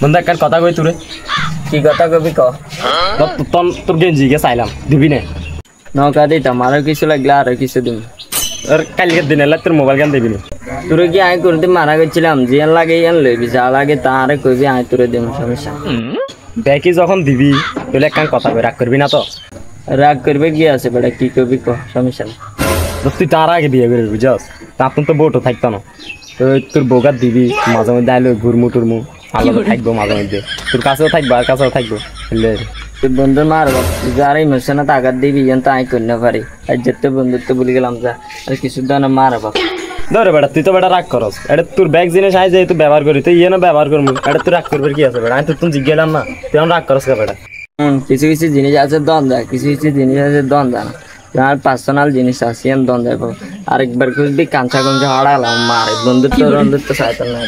বন্ধু একটা কথা কই তোরে। কি কথা কবি ক। তোর গেঞ্জিকে চাইলাম দিবি না? নৌকা দিতাম আরো কিছু লাগলে আরো কিছু দিন। আর কালকের দিন এলে তোর মোবাইল গান দিবি না? তোরে কি আমি কোনদিন মারা গেছিলাম জিয়ান লাগে ইয়ান লইবি যা লাগে তাহারে কইবি আমি তোরে দিম সমস্যা। ব্যাকি যখন দিবি তাহলে একটা কথা কই, রাগ করবি না তো? রাগ করবে কি আছে বেটা কি কবি ক সমস্যা না। তুই তার আগে বিয়ে করবি বুঝছস, তখন তো বউটো থাকতো না। তো তোর বউগার দিবি মাঝে মধ্যে আইলো ঘুরমু টুরমু আলাদা থাকবো, মাঝে মধ্যে তোর কাছেও থাকবো আর কাছেও থাকবো। তুই বন্ধু মারব যার ইমোশনে তাগাত দিবি ইয়ান তো আমি করতে পারি আর যেতে বন্ধুত্ব বলে গেলাম যা আর কিছু দানা মারব। ধরে বেটা তুই তো বেটা রাগ করস, এটা তোর ব্যাগ জিনিস আই যেহেতু ব্যবহার করি তুই ইয়ে না ব্যবহার করবো, এটা তুই রাগ করবি কি আছে বেটা? আমি তো তুমি জিজ্ঞেলাম না, তুই এখন রাগ করস কে বেটা? কিছু কিছু জিনিস আছে দ্বন্দ্ব, কিছু কিছু জিনিস আছে দ্বন্দ্ব না। আর পার্সোনাল জিনিস আছে ইয়ান দ্বন্দ্ব আরেকবার খুঁজবি কাঞ্চা কঞ্চা হারালাম মারে বন্ধুত্ব বন্ধুত্ব সাইতাল না।